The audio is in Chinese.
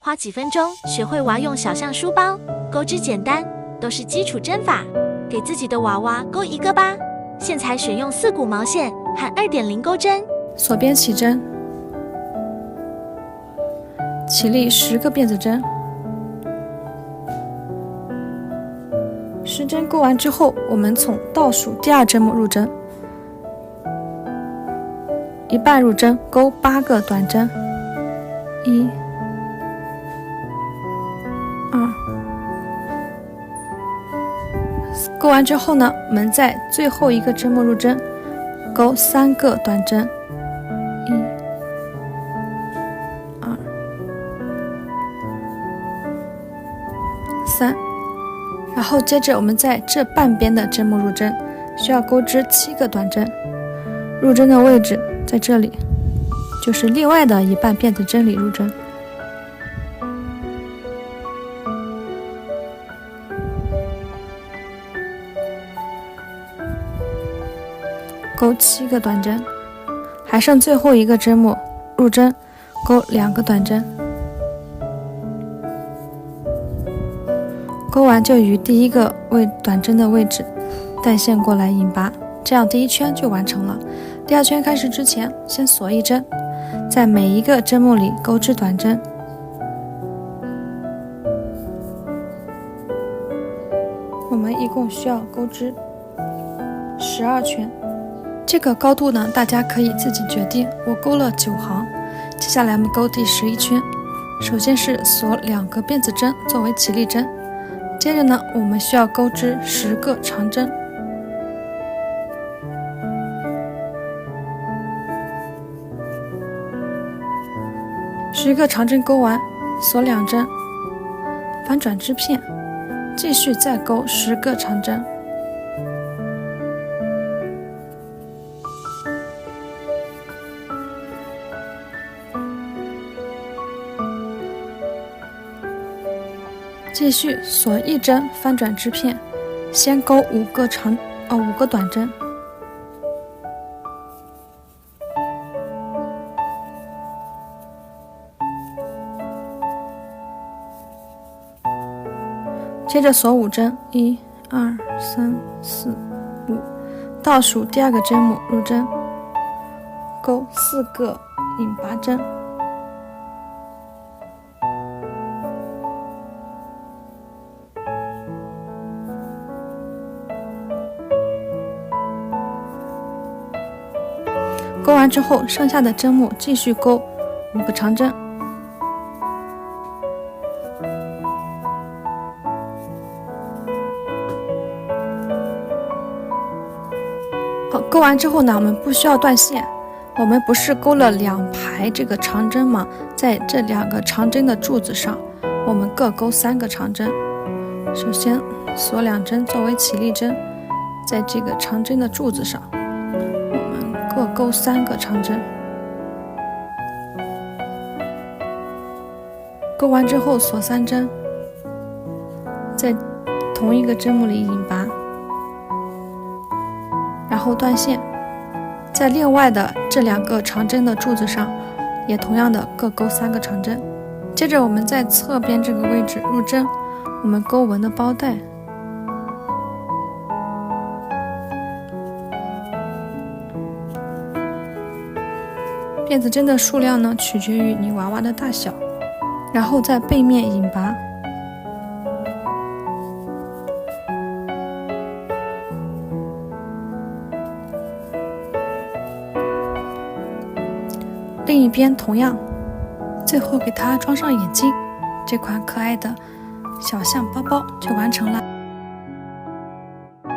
花几分钟学会娃用小象书包，钩织简单，都是基础针法，给自己的娃娃钩一个吧。线材选用4股毛线和2.0钩针，锁边起针，起立10个辫子针。10针钩完之后，我们从倒数第2针目入针，一半入针，钩8个短针，1、2。钩完之后呢，我们在最后一个针目入针，钩3个短针，1、2、3。然后接着我们在这半边的针目入针，需要钩织7个短针，入针的位置在这里，就是另外的一半辫子针里入针。钩7个短针，还剩最后一个针目入针，钩2个短针，钩完就与第一个短针的位置带线过来引拔，这样第1圈就完成了。第2圈开始之前，先锁1针，在每一个针目里钩织短针。我们一共需要钩织12圈。这个高度呢，大家可以自己决定。我钩了9行，接下来我们钩第11圈。首先是锁2个辫子针作为起立针，接着呢，我们需要钩织10个长针。10个长针钩完，锁2针，反转织片，继续再钩10个长针。继续锁1针翻转织片，先钩5个短针，接着锁5针，1、2、3、4、5，倒数第2个针目入针，钩4个引拔针。钩完之后，剩下的针目继续钩5个长针。好，钩完之后呢，我们不需要断线。我们不是钩了2排这个长针吗？在这2个长针的柱子上，我们各钩3个长针。首先锁2针作为起立针，在这个长针的柱子上，各钩3个长针，钩完之后锁3针，在同一个针目里引拔，然后断线，在另外的这2个长针的柱子上，也同样的各钩3个长针。接着我们在侧边这个位置入针，我们钩纹的包带。辫子针的数量呢，取决于你娃娃的大小，然后在背面引拔。另一边同样，最后给它装上眼睛，这款可爱的小象包包就完成了。